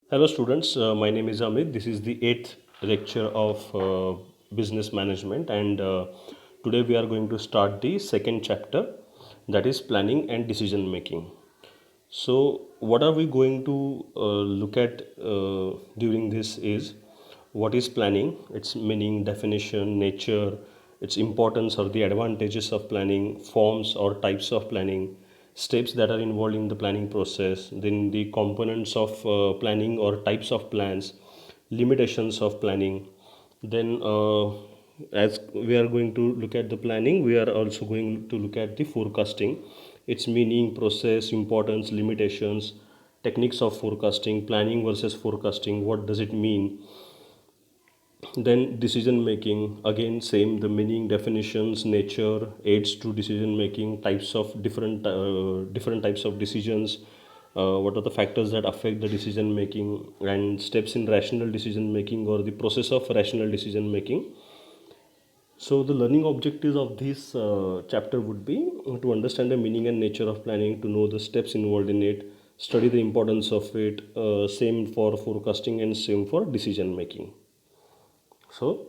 Hello, students. My name is Amit. This is the eighth lecture of business management, and today we are going to start the second chapter, that is planning and decision making. So, what are we going to look at during this is what is planning, its meaning, definition, nature, its importance or the advantages of planning, forms or types of planning, steps that are involved in the planning process, then the components of planning or types of plans, limitations of planning. Then, as we are going to look at the planning, we are also going to look at the forecasting, its meaning, process, importance, limitations, techniques of forecasting, planning versus forecasting, what does it mean. Then decision making, again same, the meaning, definitions, nature, aids to decision making, types of different types of decisions, what are the factors that affect the decision making, and steps in rational decision making or the process of rational decision making. So the learning objectives of this chapter would be to understand the meaning and nature of planning, to know the steps involved in it, study the importance of it, same for forecasting and same for decision making. So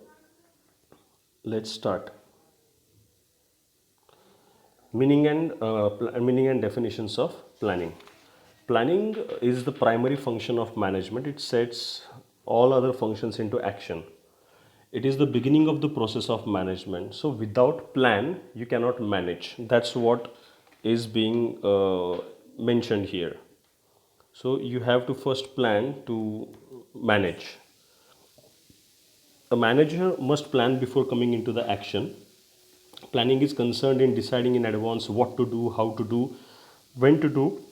let's start. Meaning and definitions of planning. Planning is the primary function of management. It sets all other functions into action. It is the beginning of the process of management. So without plan, you cannot manage. That's what is being mentioned here. So you have to first plan to manage. A manager must plan before coming into the action. Planning is concerned in deciding in advance what to do, how to do, when to do,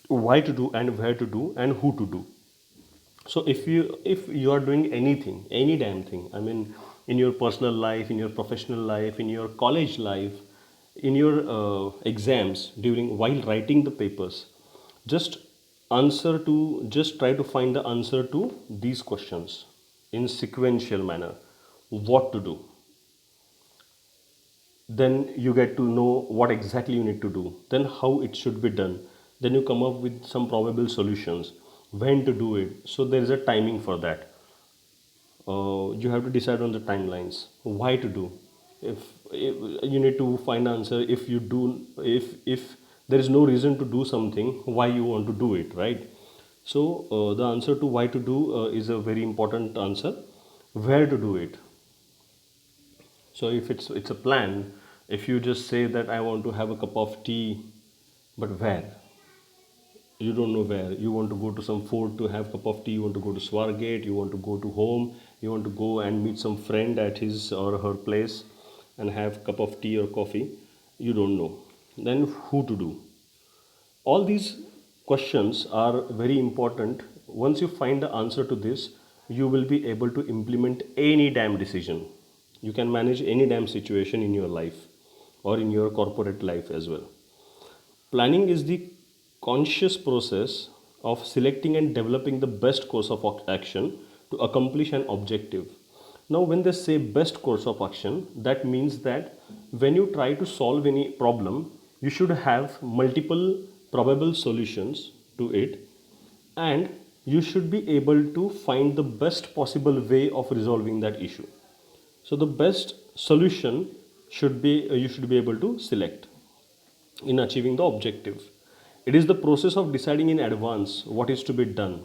why to do, and where to do, and who to do. So if you are doing anything, any damn thing, I mean, in your personal life, in your professional life, in your college life, in your exams, during while writing the papers, just just try to find the answer to these questions in sequential manner. What to do, then you get to know what exactly you need to do, then how it should be done, then you come up with some probable solutions, when to do it. So there is a timing for that. You have to decide on the timelines, why to do. If you need to find answer, if you do, if there is no reason to do something, why you want to do it, right? So the answer to why to do is a very important answer. Where to do it. So if it's a plan, if you just say that I want to have a cup of tea, but where? You don't know where. You want to go to some fort to have cup of tea, you want to go to Swargate, you want to go to home, you want to go and meet some friend at his or her place and have cup of tea or coffee. You don't know. Then who to do? All these questions are very important. Once you find the answer to this, you will be able to implement any damn decision. You can manage any damn situation in your life or in your corporate life as well. Planning is the conscious process of selecting and developing the best course of action to accomplish an objective. Now, when they say best course of action, that means that when you try to solve any problem, you should have multiple probable solutions to it, and you should be able to find the best possible way of resolving that issue. So the best solution should be you should be able to select in achieving the objective. It is the process of deciding in advance what is to be done.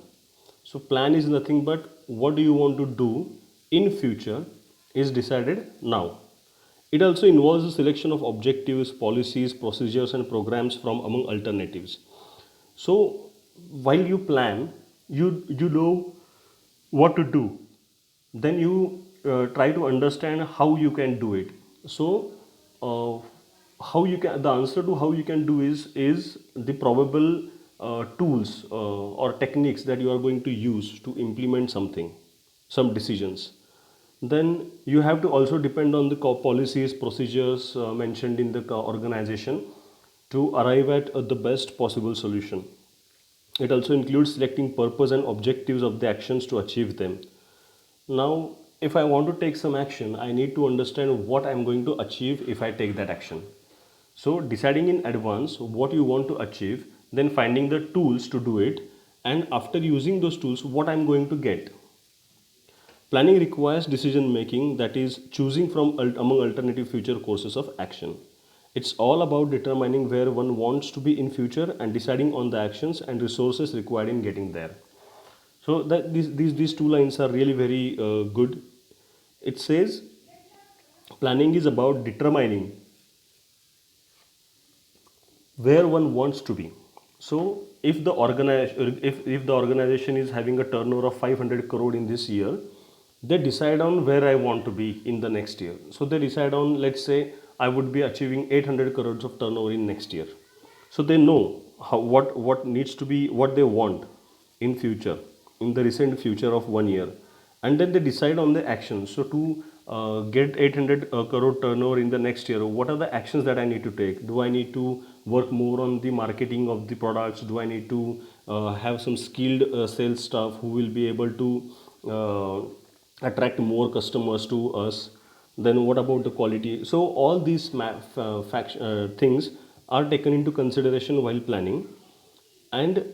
So plan is nothing but what do you want to do in future is decided now. It also involves the selection of objectives, policies, procedures and programs from among alternatives. So while you plan, you know what to do, then you try to understand how you can do it. So uh, how you can the answer to how you can do is the probable tools or techniques that you are going to use to implement something, some decisions. Then you have to also depend on the policies, procedures mentioned in the organization to arrive at the best possible solution. It also includes selecting purpose and objectives of the actions to achieve them. Now, if I want to take some action, I need to understand what I'm going to achieve if I take that action. So, deciding in advance what you want to achieve, then finding the tools to do it, and after using those tools, what I'm going to get. Planning requires decision making, that is, choosing from among alternative future courses of action. It's all about determining where one wants to be in future and deciding on the actions and resources required in getting there. So that these two lines are really very good. It says planning is about determining where one wants to be. So if the organization is having a turnover of 500 crore in this year, they decide on where I want to be in the next year. So they decide on, let's say, I would be achieving 800 crores of turnover in next year. So they know what needs to be, what they want in future, in the recent future of 1 year, and then they decide on the actions. So to get 800 crore turnover in the next year, what are the actions that I need to take? Do I need to work more on the marketing of the products? Do I need to have some skilled sales staff who will be able to attract more customers to us? Then what about the quality? So all these things are taken into consideration while planning. And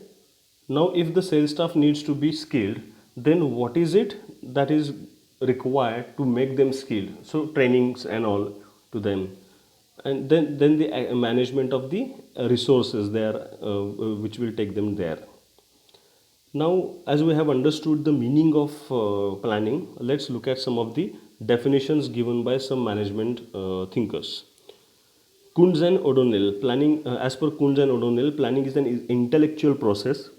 now if the sales staff needs to be skilled, then what is it that is required to make them skilled? So trainings and all to them. And then the management of the resources there, which will take them there. Now, as we have understood the meaning of planning, let's look at some of the definitions given by some management thinkers. Kunz and O'Donnell, as per Kunz and O'Donnell, planning is an intellectual process,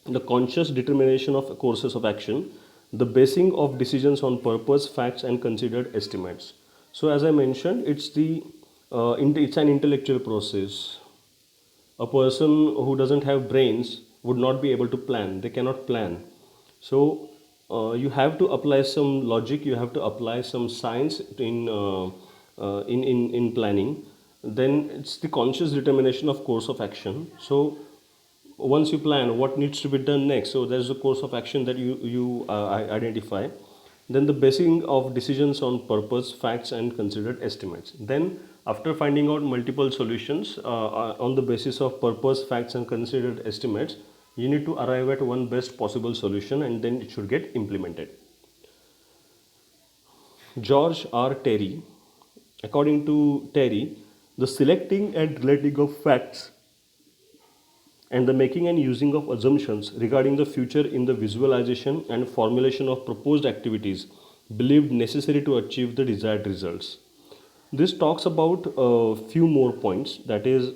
the conscious determination of courses of action, the basing of decisions on purpose, facts, and considered estimates. So, as I mentioned, it's an intellectual process. A person who doesn't have brains would not be able to plan. They cannot plan. So you have to apply some logic, you have to apply some science in planning. Then it's the conscious determination of course of action. So once you plan what needs to be done next, so there's a course of action that you identify. Then the basing of decisions on purpose, facts, and considered estimates. Then after finding out multiple solutions on the basis of purpose, facts, and considered estimates, you need to arrive at one best possible solution, and then it should get implemented. George R. Terry, according to Terry, the selecting and relating of facts and the making and using of assumptions regarding the future in the visualization and formulation of proposed activities believed necessary to achieve the desired results. This talks about a few more points, that is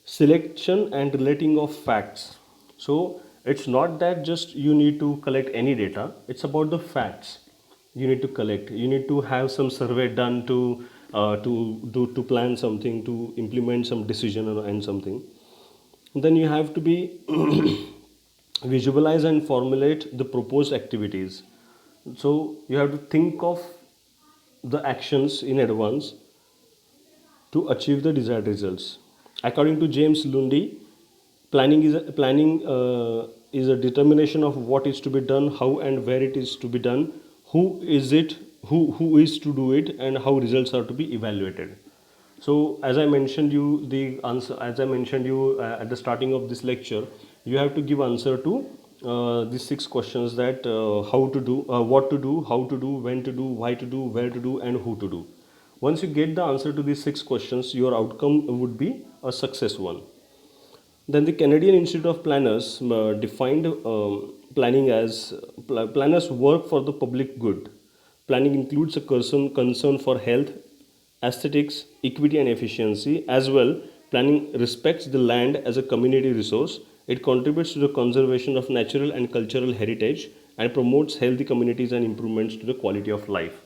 selection and relating of facts. So it's not that just you need to collect any data, it's about the facts you need to collect. You need to have some survey done to plan something, to implement some decision and something. Then you have to be visualize and formulate the proposed activities. So you have to think of the actions in advance to achieve the desired results. According to James Lundy, planning is a determination of what is to be done, how and where it is to be done, who is it, who is to do it, and how results are to be evaluated. So, as I mentioned you the answer, as I mentioned you at the starting of this lecture, you have to give answer to these six questions, that how to do, what to do, how to do, when to do, why to do, where to do, and who to do. Once you get the answer to these six questions, your outcome would be a success one. Then the Canadian Institute of Planners defined planning as planners work for the public good. Planning includes a concern for health, aesthetics, equity, and efficiency. As well, planning respects the land as a community resource. It contributes to the conservation of natural and cultural heritage and promotes healthy communities and improvements to the quality of life.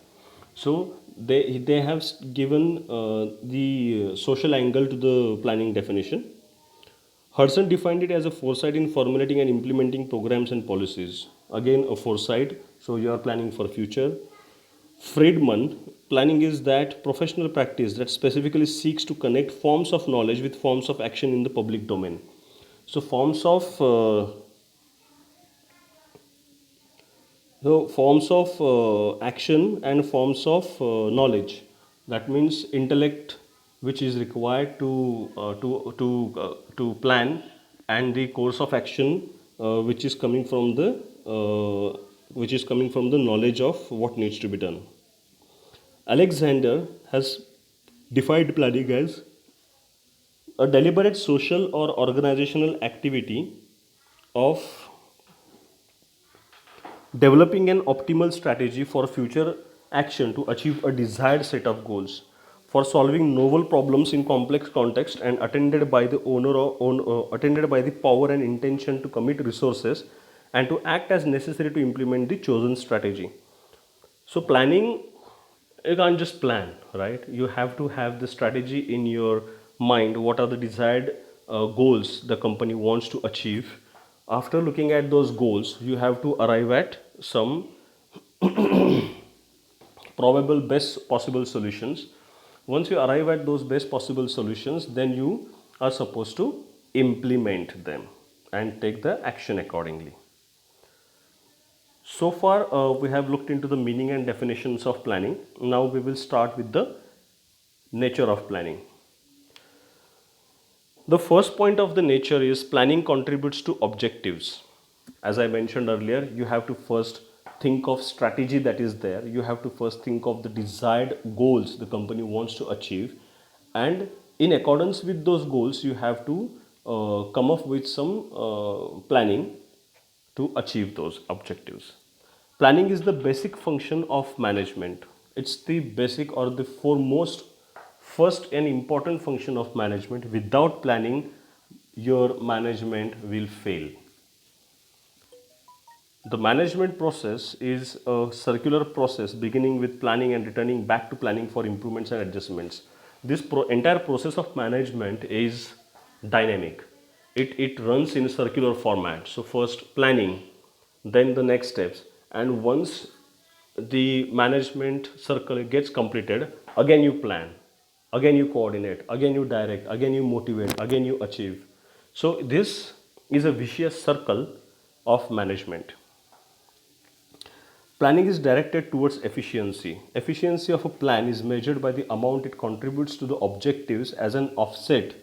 So they have given the social angle to the planning definition. Hudson defined it as a foresight in formulating and implementing programs and policies. Again, a foresight, so you are planning for future. Friedman, planning is that professional practice that specifically seeks to connect forms of knowledge with forms of action in the public domain. So forms of action and forms of knowledge. That means intellect, which is required to plan, and the course of action which is coming from the knowledge of what needs to be done. Alexander has defined planning as a deliberate social or organizational activity of developing an optimal strategy for future action to achieve a desired set of goals, for solving novel problems in complex context, and attended by the attended by the power and intention to commit resources and to act as necessary to implement the chosen strategy. So planning, you can't just plan, right? You have to have the strategy in your mind. What are the desired goals the company wants to achieve? After looking at those goals, you have to arrive at some probable best possible solutions. Once you arrive at those best possible solutions, then you are supposed to implement them and take the action accordingly. So far, we have looked into the meaning and definitions of planning. Now we will start with the nature of planning. The first point of the nature is planning contributes to objectives. As I mentioned earlier, you have to first think of strategy that is there. You have to first think of the desired goals the company wants to achieve, and in accordance with those goals, you have to come up with some planning to achieve those objectives. Planning is the basic function of management. It's the basic or the foremost, first and important function of management. Without planning, your management will fail. The management process is a circular process beginning with planning and returning back to planning for improvements and adjustments. This entire process of management is dynamic. It runs in a circular format. So first planning, then the next steps, and once the management circle gets completed, again you plan, again you coordinate, again you direct, again you motivate, again you achieve. So this is a vicious circle of management. Planning is directed towards efficiency. Efficiency of a plan is measured by the amount it contributes to the objectives as an offset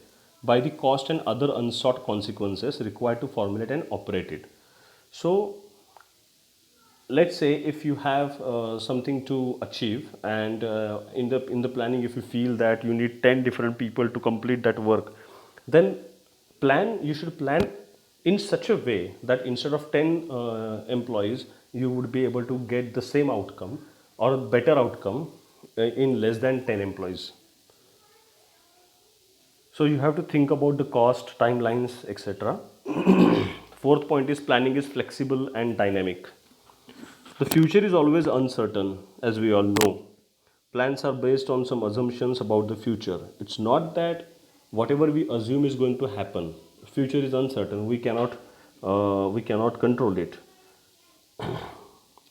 by the cost and other unsought consequences required to formulate and operate it. So let's say if you have something to achieve, and in the planning, if you feel that you need 10 different people to complete that work, then you should plan in such a way that instead of 10 employees, you would be able to get the same outcome or a better outcome in less than 10 employees. So you have to think about the cost, timelines, etc. Fourth point is planning is flexible and dynamic. The future is always uncertain, as we all know. Plans are based on some assumptions about the future. It's not that whatever we assume is going to happen. Future is uncertain. We cannot control it.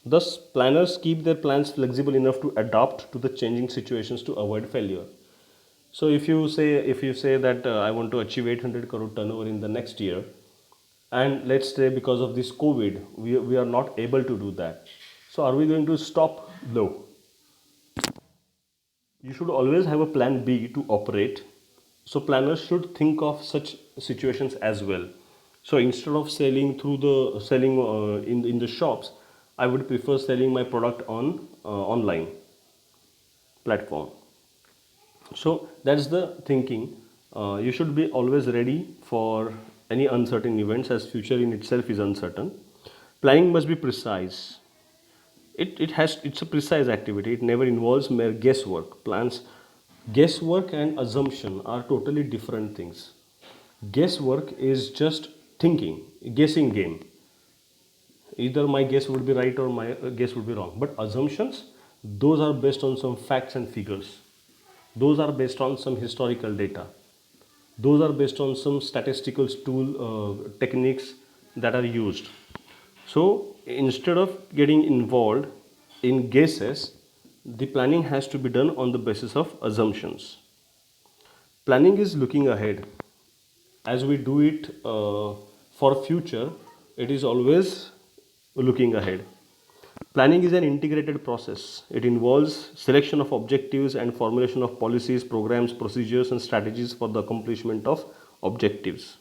Thus, planners keep their plans flexible enough to adapt to the changing situations to avoid failure. So, if you say that I want to achieve 800 crore turnover in the next year, and let's say because of this COVID, we are not able to do that. So, are we going to stop? No. You should always have a plan B to operate. So planners should think of such situations as well. So instead of selling in the shops, I would prefer selling my product on online platform. So that's the thinking. You should be always ready for any uncertain events, as future in itself is uncertain. Planning must be precise. It's a precise activity. It never involves mere guesswork. Guesswork and assumption are totally different things. Guesswork is just thinking, guessing game. Either my guess would be right or my guess would be wrong. But assumptions, those are based on some facts and figures. Those are based on some historical data. Those are based on some statistical techniques that are used. So instead of getting involved in guesses, the planning has to be done on the basis of assumptions. Planning is looking ahead. As we do it for future, it is always looking ahead. Planning is an integrated process. It involves selection of objectives and formulation of policies, programs, procedures, and strategies for the accomplishment of objectives.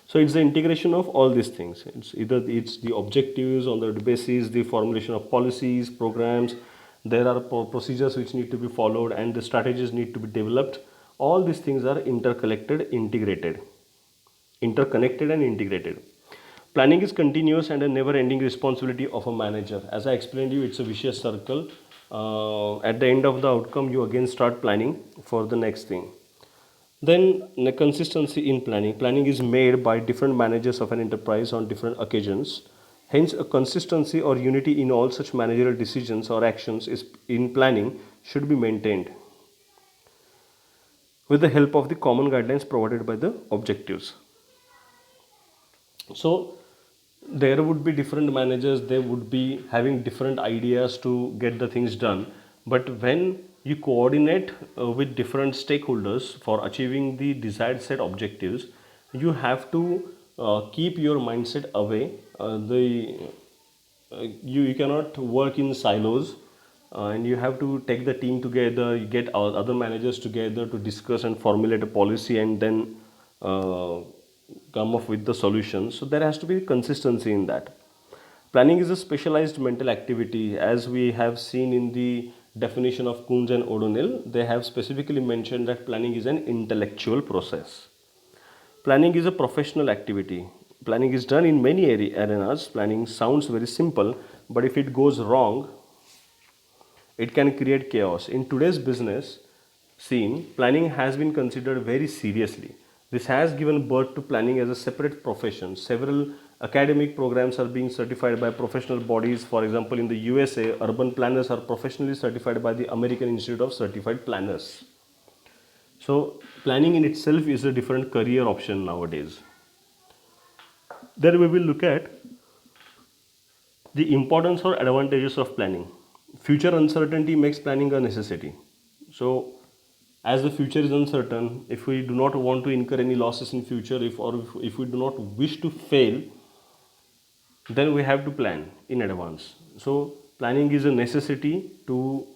So it's the integration of all these things. It's either it's the objectives on the basis, the formulation of policies, programs. There are procedures which need to be followed, and the strategies need to be developed. All these things are interconnected and integrated. Planning is continuous and a never-ending responsibility of a manager. As I explained you, it's a vicious circle. At the end of the outcome, you again start planning for the next thing. Then the consistency in planning. Planning is made by different managers of an enterprise on different occasions. Hence, a consistency or unity in all such managerial decisions or actions is in planning should be maintained with the help of the common guidelines provided by the objectives. So there would be different managers, they would be having different ideas to get the things done, but when you coordinate with different stakeholders for achieving the desired set objectives, you have to keep your mindset away. You cannot work in silos, and you have to take the team together, you get other managers together to discuss and formulate a policy, and then uh, come up with the solutions. So there has to be consistency in that. Planning is a specialized mental activity. As we have seen in the definition of Kunz and O'Donnell, they have specifically mentioned that planning is an intellectual process. Planning is a professional activity. Planning is done in many arenas. Planning sounds very simple, but if it goes wrong, it can create chaos. In today's business scene, planning has been considered very seriously. This has given birth to planning as a separate profession. Several academic programs are being certified by professional bodies. For example, in the USA, urban planners are professionally certified by the American Institute of Certified Planners. So, planning in itself is a different career option nowadays. Then we will look at the importance or advantages of planning. Future uncertainty makes planning a necessity. So, as the future is uncertain, if we do not want to incur any losses in future, if we do not wish to fail, then we have to plan in advance. So, planning is a necessity to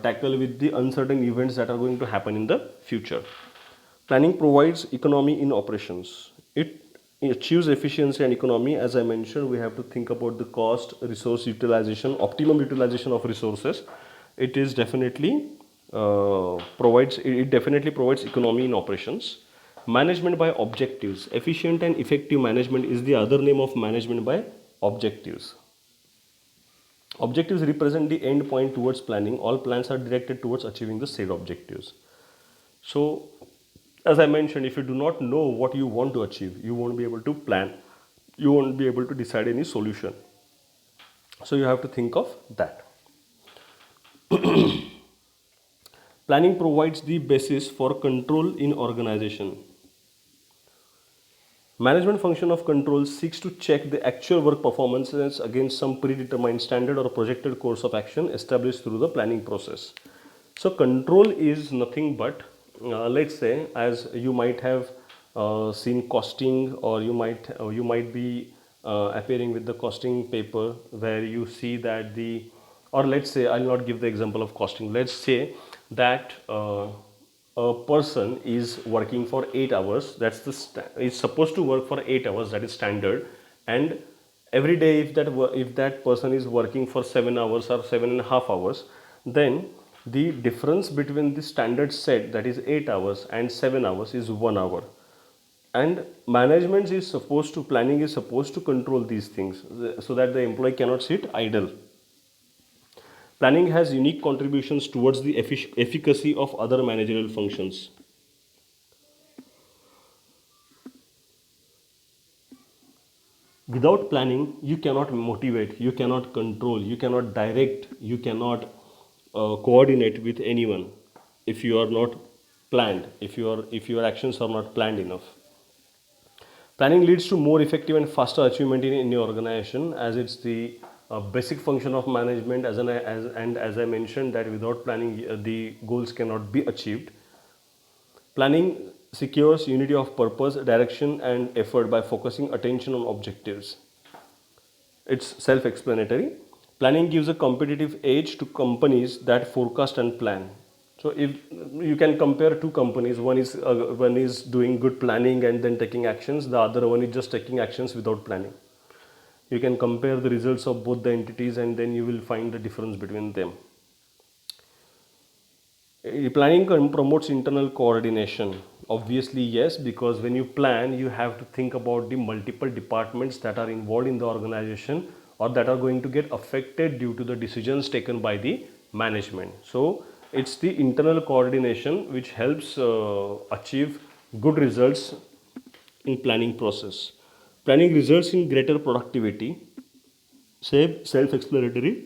tackle with the uncertain events that are going to happen in the future. Planning provides economy in operations. It achieves efficiency and economy. As I mentioned, we have to think about the cost, resource utilization, optimum utilization of resources. It is definitely definitely provides economy in operations. Management by objectives. Efficient and effective management is the other name of management by objectives. Objectives represent the end point towards planning. All plans are directed towards achieving the said objectives. So, as I mentioned, if you do not know what you want to achieve, you won't be able to plan, you won't be able to decide any solution. So, you have to think of that. Planning provides the basis for control in organization. Management function of control seeks to check the actual work performances against some predetermined standard or projected course of action established through the planning process. So control is nothing but, let's say, as you might have seen costing, or you might be appearing with the costing paper where you see that or let's say, I'll not give the example of costing. Let's say that a person is working for 8 hours. That's is supposed to work for 8 hours. That is standard. And every day, if that person is working for 7 hours or 7.5 hours, then the difference between the standard set, that is 8 hours, and 7 hours is 1 hour. And planning is supposed to control these things so that the employee cannot sit idle. Planning has unique contributions towards the efficacy of other managerial functions. Without planning, you cannot motivate, you cannot control, you cannot direct, you cannot coordinate with anyone if you are not planned, if your actions are not planned enough. Planning leads to more effective and faster achievement in your organization, as it's the basic function of management. As I mentioned, that without planning, the goals cannot be achieved. Planning secures unity of purpose, direction, and effort by focusing attention on objectives. It's self-explanatory. Planning gives a competitive edge to companies that forecast and plan. So if you can compare two companies, one is doing good planning and then taking actions, the other one is just taking actions without planning. You can compare the results of both the entities and then you will find the difference between them. Planning promotes internal coordination. Obviously, yes, because when you plan, you have to think about the multiple departments that are involved in the organization or that are going to get affected due to the decisions taken by the management. So, it's the internal coordination which helps achieve good results in planning process. Planning results in greater productivity. Say self-explanatory.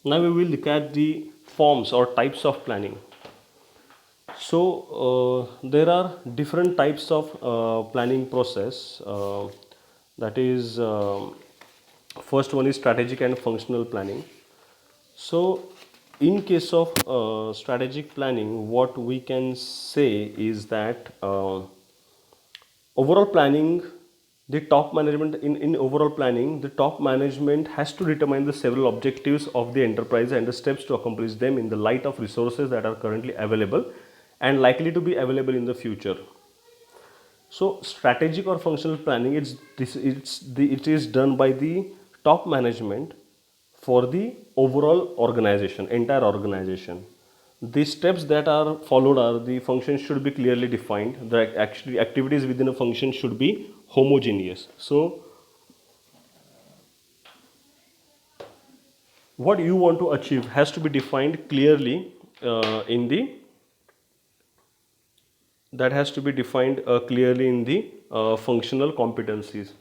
Now we will look at the forms or types of planning. So there are different types of planning process. That is, first one is strategic and functional planning. So in case of strategic planning, what we can say is that overall planning, the top management in overall planning, the top management has to determine the several objectives of the enterprise and the steps to accomplish them in the light of resources that are currently available and likely to be available in the future. So strategic or functional planning, it is done by the top management for the overall organization, entire organization. The steps that are followed are the functions should be clearly defined. The actually activities within a function should be homogeneous. So what you want to achieve has to be defined clearly in the that has to be defined clearly in the functional competencies.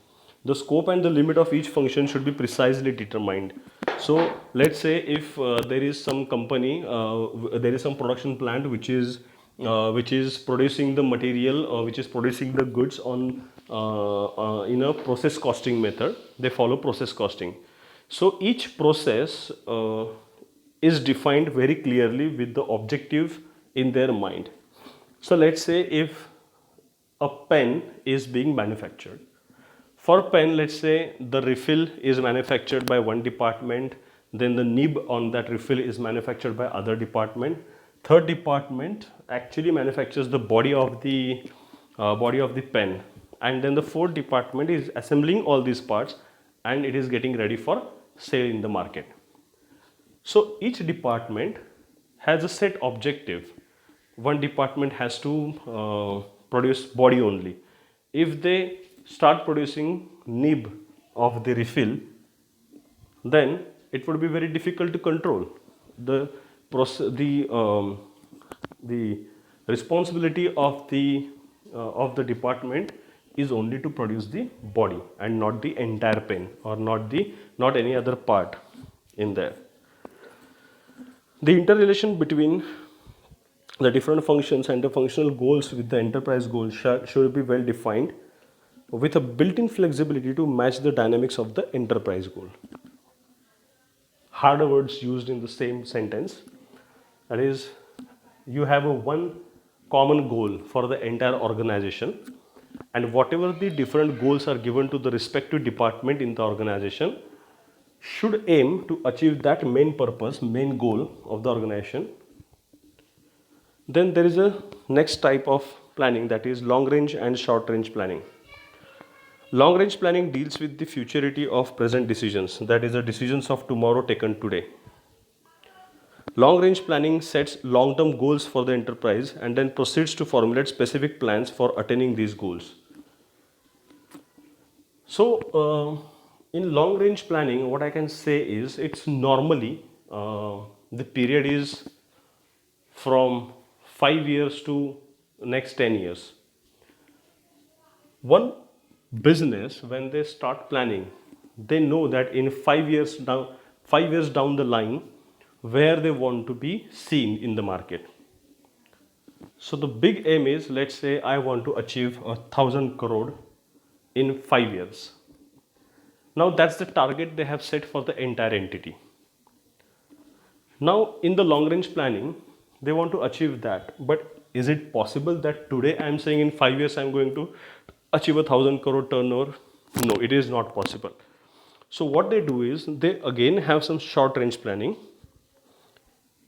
The scope and the limit of each function should be precisely determined. So let's say if there is some company, there is some production plant which is producing the material, which is producing the goods on in a process costing method. They follow process costing. So each process is defined very clearly with the objective in their mind. So let's say if a pen is being manufactured. For pen, let's say the refill is manufactured by one department, then the nib on that refill is manufactured by other department. Third department actually manufactures the body of the pen, and then the fourth department is assembling all these parts and it is getting ready for sale in the market. So each department has a set objective. One department has to produce body only. If they start producing nib of the refill, then it would be very difficult to control. The process, the responsibility of the department is only to produce the body and not the entire pen or not any other part in there. The interrelation between the different functions and the functional goals with the enterprise goals should be well defined with a built-in flexibility to match the dynamics of the enterprise goal. Harder words used in the same sentence. That is, you have a one common goal for the entire organization, and whatever the different goals are given to the respective department in the organization should aim to achieve that main purpose, main goal of the organization. Then there is a next type of planning, that is long range and short range planning. Long range planning deals with the futurity of present decisions, that is the decisions of tomorrow taken today. Long range planning sets long term goals for the enterprise and then proceeds to formulate specific plans for attaining these goals. So, in long range planning, what I can say is it's normally the period is from 5 years to next 10 years. One business, when they start planning, they know that in 5 years down the line, where they want to be seen in the market. So the big aim is, let's say I want to achieve 1,000 crore in 5 years. Now that's the target they have set for the entire entity. Now in the long range planning, they want to achieve that, but is it possible that today I am saying in 5 years I am going to achieve 1,000 crore turnover? No, it is not possible. So what they do is they again have some short range planning.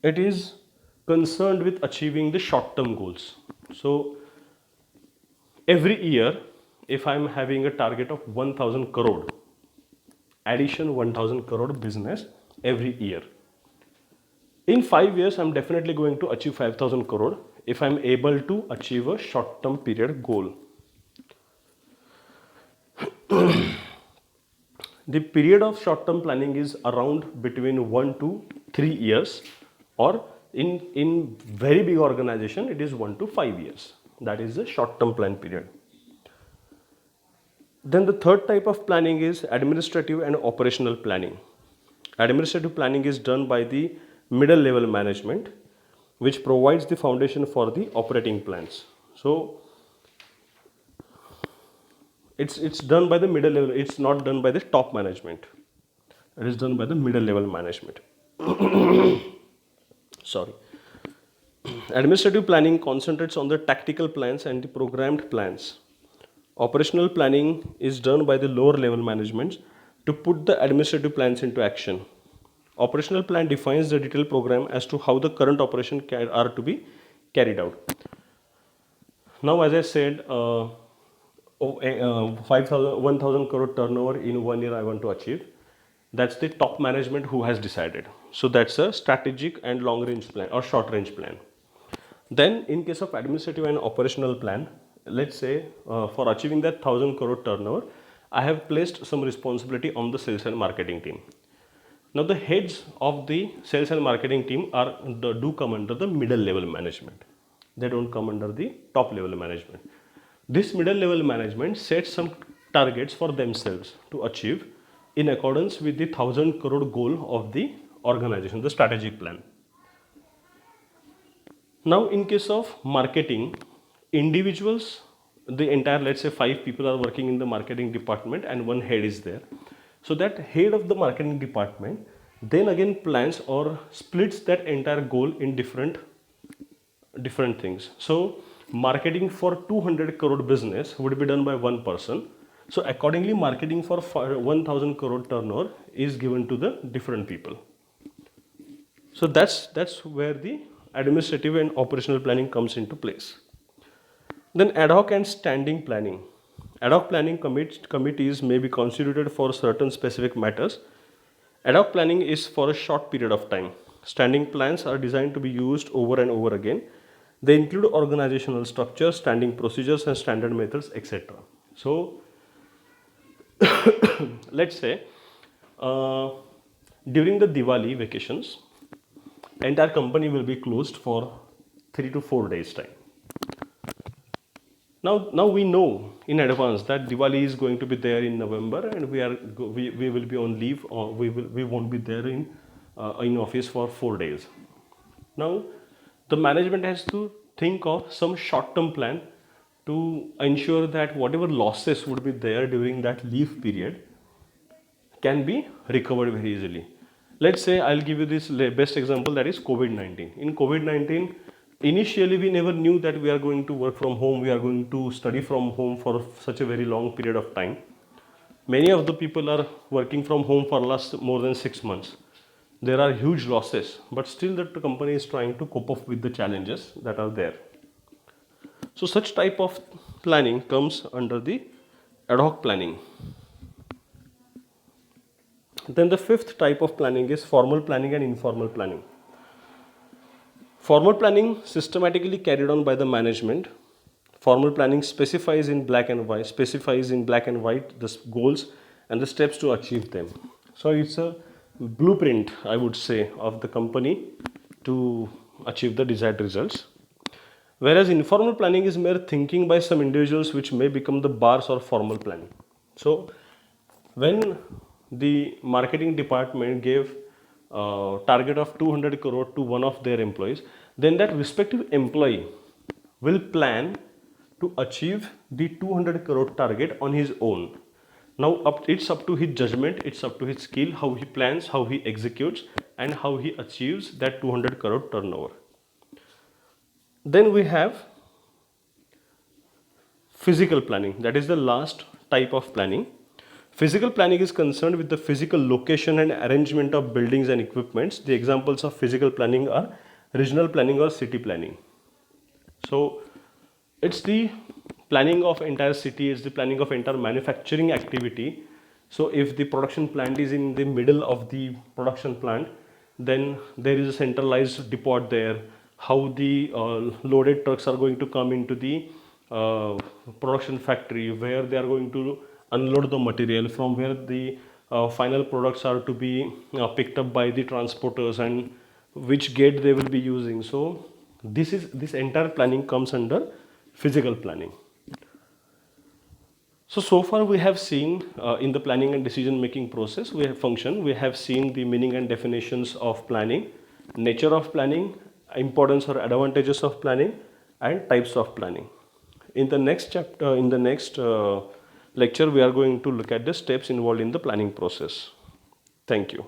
it is concerned with achieving the short term goals. So every year, if I'm having a target of 1000 crore, addition 1000 crore business every year, in 5 years I'm definitely going to achieve 5000 crore if I'm able to achieve a short term period goal. The period of short term planning is around between 1 to 3 years, or in very big organization it is 1 to 5 years. That is the short term plan period. Then the third type of planning is administrative and operational planning. Administrative planning is done by the middle level management, which provides the foundation for the operating plans. So it's done by the middle level, it's not done by the top management, it is done by the middle level management. Sorry. Administrative planning concentrates on the tactical plans and the programmed plans. Operational planning is done by the lower level management to put the administrative plans into action. Operational plan defines the detailed program as to how the current operation are to be carried out. Now, as I said, 1000 crore turnover in 1 year I want to achieve. That's the top management who has decided. So that's a strategic and long range plan or short range plan. Then in case of administrative and operational plan, let's say for achieving that 1000 crore turnover, I have placed some responsibility on the sales and marketing team. Now the heads of the sales and marketing team do come under the middle level management. They don't come under the top level management. This middle level management sets some targets for themselves to achieve in accordance with the 1000 crore goal of the organization, the strategic plan. Now in case of marketing, individuals, the entire, let's say 5 people are working in the marketing department and one head is there. So that head of the marketing department then again plans or splits that entire goal in different things. So marketing for 200 crore business would be done by one person. So accordingly, marketing for 1000 crore turnover is given to the different people. So that's where the administrative and operational planning comes into place. Then ad hoc and standing planning. Ad hoc planning committees may be constituted for certain specific matters. Ad hoc planning is for a short period of time. Standing plans are designed to be used over and over again. They include organizational structure, standing procedures and standard methods, etc. So let's say during the Diwali vacations, entire company will be closed for 3 to 4 days time. Now we know in advance that Diwali is going to be there in November, and we will be on leave, or we won't be there in office for 4 days. Now the management has to think of some short term plan to ensure that whatever losses would be there during that leave period can be recovered very easily. Let's say I'll give you this best example, that is COVID-19. In COVID-19, initially we never knew that we are going to work from home, we are going to study from home for such a very long period of time. Many of the people are working from home for last more than 6 months. There are huge losses, but still the company is trying to cope up with the challenges that are there. So such type of planning comes under the ad hoc planning. Then the fifth type of planning is formal planning and informal planning. Formal planning systematically carried on by the management. Formal planning specifies in black and white the goals and the steps to achieve them. So it's a blueprint, I would say, of the company to achieve the desired results. Whereas informal planning is mere thinking by some individuals, which may become the bars or formal planning. So when the marketing department gave target of 200 crore to one of their employees, then that respective employee will plan to achieve the 200 crore target on his own. Now it's up to his judgment, it's up to his skill, how he plans, how he executes, and how he achieves that 200 crore turnover. Then we have physical planning, that is the last type of planning. Physical planning is concerned with the physical location and arrangement of buildings and equipments. The examples of physical planning are regional planning or city planning. So it's the planning of entire city, it's the planning of entire manufacturing activity. So if the production plant is in the middle of the production plant, then there is a centralized depot there. How the loaded trucks are going to come into the uh, production factory, where they are going to unload the material, from where the final products are to be picked up by the transporters, and which gate they will be using. So this entire planning comes under physical planning. So far we have seen in the planning and decision making process, we have seen the meaning and definitions of planning, nature of planning, importance or advantages of planning, and types of planning. In the next chapter, in the next lecture, we are going to look at the steps involved in the planning process. Thank you.